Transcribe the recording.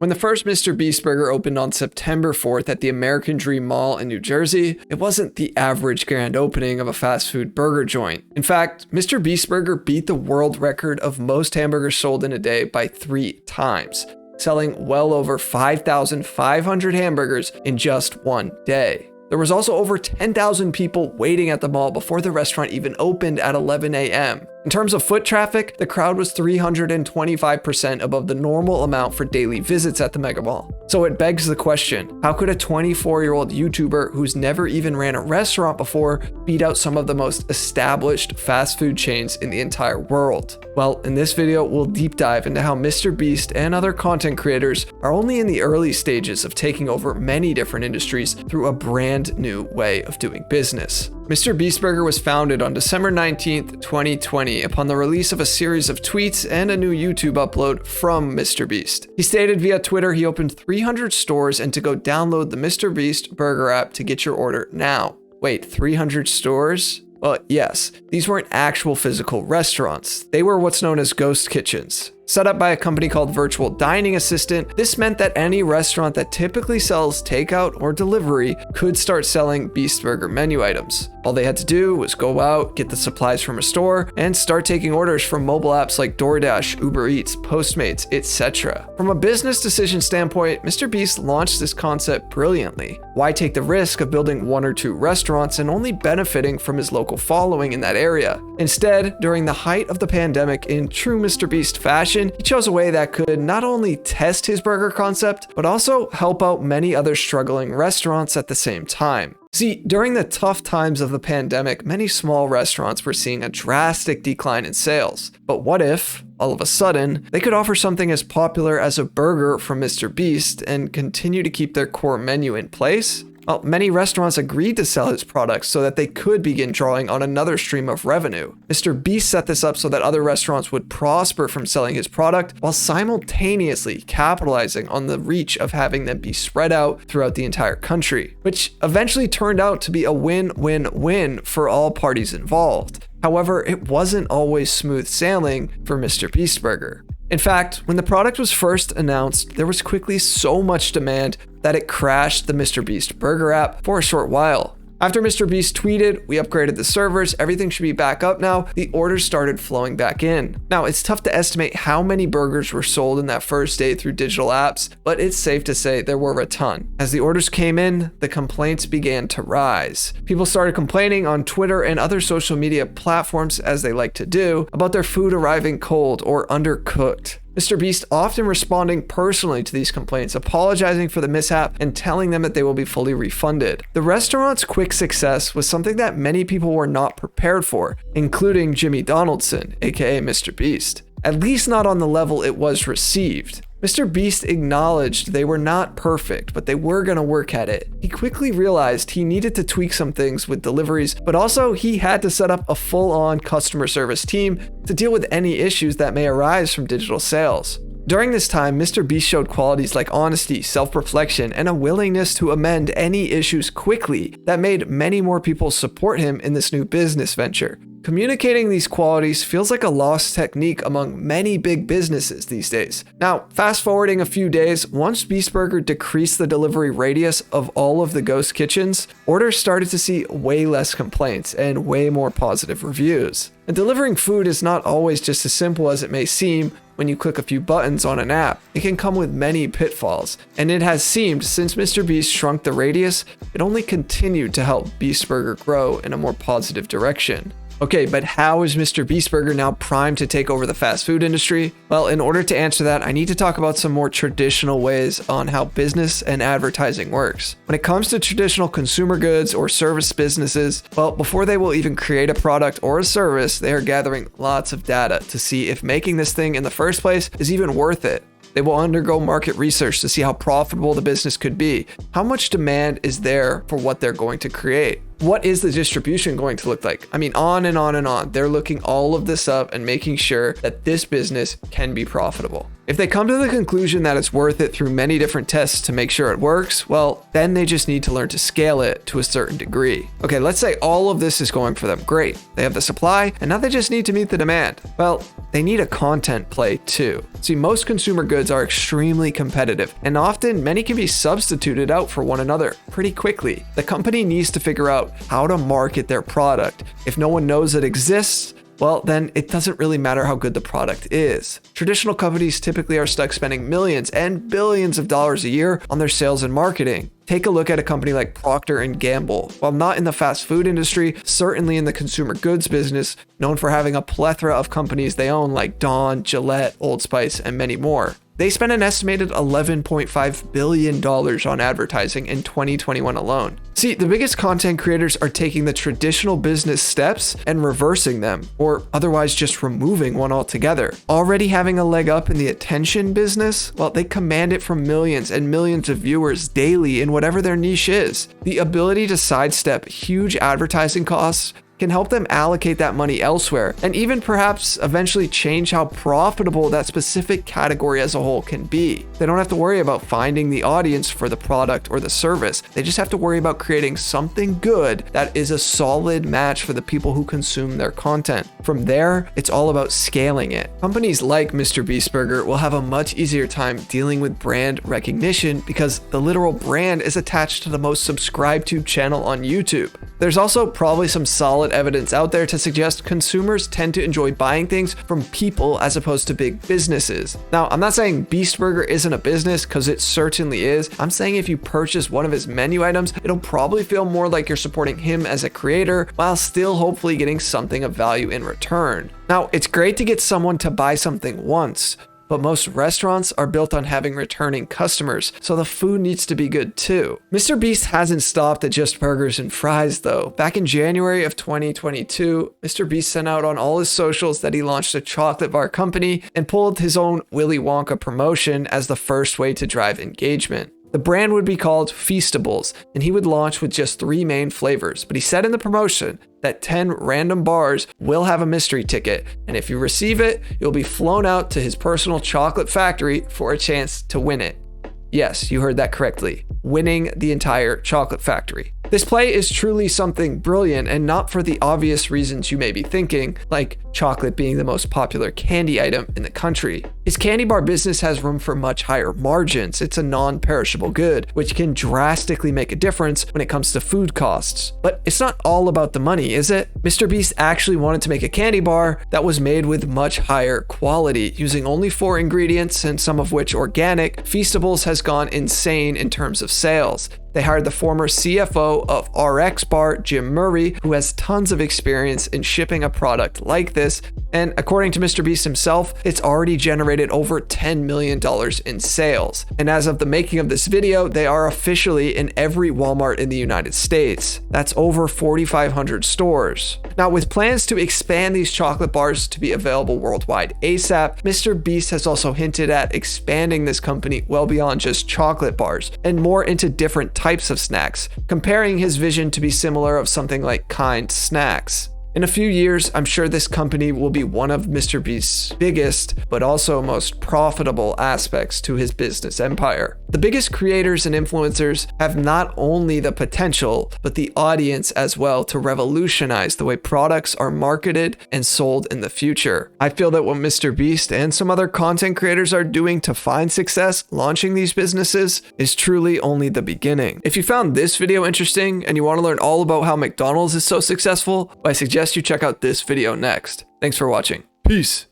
When the first MrBeast Burger opened on September 4th at the American Dream Mall in New Jersey, it wasn't the average grand opening of a fast food burger joint. In fact, MrBeast Burger beat the world record of most hamburgers sold in a day by 3 times, selling well over 5,500 hamburgers in just one day. There was also over 10,000 people waiting at the mall before the restaurant even opened at 11 a.m. In terms of foot traffic, the crowd was 325% above the normal amount for daily visits at the mega mall. So it begs the question, how could a 24-year-old YouTuber who's never even ran a restaurant before beat out some of the most established fast food chains in the entire world? Well, in this video, we'll deep dive into how MrBeast and other content creators are only in the early stages of taking over many different industries through a brand new way of doing business. MrBeast Burger was founded on December 19th, 2020 upon the release of a series of tweets and a new YouTube upload from MrBeast. He stated via Twitter he opened 300 stores and to go download the MrBeast Burger app to get your order now. Wait, 300 stores? Well, yes, these weren't actual physical restaurants. They were what's known as ghost kitchens. Set up by a company called Virtual Dining Assistant, this meant that any restaurant that typically sells takeout or delivery could start selling Beast Burger menu items. All they had to do was go out, get the supplies from a store, and start taking orders from mobile apps like DoorDash, Uber Eats, Postmates, etc. From a business decision standpoint, MrBeast launched this concept brilliantly. Why take the risk of building 1 or 2 restaurants and only benefiting from his local following in that area? Instead, during the height of the pandemic, in true MrBeast fashion, he chose a way that could not only test his burger concept, but also help out many other struggling restaurants at the same time. See, during the tough times of the pandemic, many small restaurants were seeing a drastic decline in sales. But what if, all of a sudden, they could offer something as popular as a burger from MrBeast and continue to keep their core menu in place? Well, many restaurants agreed to sell his products so that they could begin drawing on another stream of revenue. MrBeast set this up so that other restaurants would prosper from selling his product while simultaneously capitalizing on the reach of having them be spread out throughout the entire country, which eventually turned out to be a win-win-win for all parties involved. However, it wasn't always smooth sailing for MrBeast Burger. In fact, when the product was first announced, there was quickly so much demand that it crashed the MrBeast Burger app for a short while. After MrBeast tweeted, "We upgraded the servers, everything should be back up now," the orders started flowing back in. Now, it's tough to estimate how many burgers were sold in that first day through digital apps, but it's safe to say there were a ton. As the orders came in, the complaints began to rise. People started complaining on Twitter and other social media platforms, as they like to do, about their food arriving cold or undercooked. MrBeast often responding personally to these complaints, apologizing for the mishap and telling them that they will be fully refunded. The restaurant's quick success was something that many people were not prepared for, including Jimmy Donaldson, aka MrBeast. At least not on the level it was received. MrBeast acknowledged they were not perfect, but they were going to work at it. He quickly realized he needed to tweak some things with deliveries, but also he had to set up a full-on customer service team to deal with any issues that may arise from digital sales. During this time, MrBeast showed qualities like honesty, self-reflection, and a willingness to amend any issues quickly that made many more people support him in this new business venture. Communicating these qualities feels like a lost technique among many big businesses these days. Now, fast forwarding a few days, once Beast Burger decreased the delivery radius of all of the ghost kitchens, orders started to see way less complaints and way more positive reviews. And delivering food is not always just as simple as it may seem when you click a few buttons on an app. It can come with many pitfalls, and it has seemed since MrBeast shrunk the radius, it only continued to help Beast Burger grow in a more positive direction. Okay, but how is MrBeast Burger now primed to take over the fast food industry? Well, in order to answer that, I need to talk about some more traditional ways on how business and advertising works. When it comes to traditional consumer goods or service businesses, well, before they will even create a product or a service, they are gathering lots of data to see if making this thing in the first place is even worth it. They will undergo market research to see how profitable the business could be. How much demand is there for what they're going to create? What is the distribution going to look like? I mean, on and on and on. They're looking all of this up and making sure that this business can be profitable. If they come to the conclusion that it's worth it through many different tests to make sure it works, well, then they just need to learn to scale it to a certain degree. Okay, let's say all of this is going for them great. They have the supply, and now they just need to meet the demand. Well, they need a content play too. See, most consumer goods are extremely competitive, and often many can be substituted out for one another pretty quickly. The company needs to figure out how to market their product. If no one knows it exists, well, then it doesn't really matter how good the product is. Traditional companies typically are stuck spending millions and billions of dollars a year on their sales and marketing. Take a look at a company like Procter & Gamble. While not in the fast food industry, certainly in the consumer goods business, known for having a plethora of companies they own like Dawn, Gillette, Old Spice, and many more. They spent an estimated $11.5 billion on advertising in 2021 alone. See, the biggest content creators are taking the traditional business steps and reversing them, or otherwise just removing one altogether. Already having a leg up in the attention business, well, they command it from millions and millions of viewers daily in whatever their niche is. The ability to sidestep huge advertising costs can help them allocate that money elsewhere, and even perhaps eventually change how profitable that specific category as a whole can be. They don't have to worry about finding the audience for the product or the service. They just have to worry about creating something good that is a solid match for the people who consume their content. From there, it's all about scaling it. Companies like MrBeast Burger will have a much easier time dealing with brand recognition because the literal brand is attached to the most subscribed to channel on YouTube. There's also probably some solid evidence out there to suggest consumers tend to enjoy buying things from people as opposed to big businesses. Now, I'm not saying Beast Burger isn't a business, because it certainly is. I'm saying if you purchase one of his menu items, it'll probably feel more like you're supporting him as a creator while still hopefully getting something of value in return. Now, it's great to get someone to buy something once, but most restaurants are built on having returning customers, so the food needs to be good too. MrBeast hasn't stopped at just burgers and fries though. Back in January of 2022, MrBeast sent out on all his socials that he launched a chocolate bar company and pulled his own Willy Wonka promotion as the first way to drive engagement. The brand would be called Feastables, and he would launch with just 3 main flavors, but he said in the promotion that 10 random bars will have a mystery ticket, and if you receive it, you'll be flown out to his personal chocolate factory for a chance to win it. Yes, you heard that correctly. Winning the entire chocolate factory. This play is truly something brilliant, and not for the obvious reasons you may be thinking, like chocolate being the most popular candy item in the country. His candy bar business has room for much higher margins. It's a non-perishable good, which can drastically make a difference when it comes to food costs. But it's not all about the money, is it? MrBeast actually wanted to make a candy bar that was made with much higher quality, using only 4 ingredients and some of which organic. Feastables has gone insane in terms of sales. They hired the former CFO of RX Bar, Jim Murray, who has tons of experience in shipping a product like this, and according to MrBeast himself, it's already generated over $10 million in sales. And as of the making of this video, they are officially in every Walmart in the United States. That's over 4,500 stores. Now, with plans to expand these chocolate bars to be available worldwide ASAP, MrBeast has also hinted at expanding this company well beyond just chocolate bars and more into different types of snacks, comparing his vision to be similar of something like Kind Snacks. In a few years, I'm sure this company will be one of MrBeast's biggest, but also most profitable aspects to his business empire. The biggest creators and influencers have not only the potential, but the audience as well to revolutionize the way products are marketed and sold in the future. I feel that what MrBeast and some other content creators are doing to find success launching these businesses is truly only the beginning. If you found this video interesting and you want to learn all about how McDonald's is so successful, I suggest you check out this video next. Thanks for watching. Peace.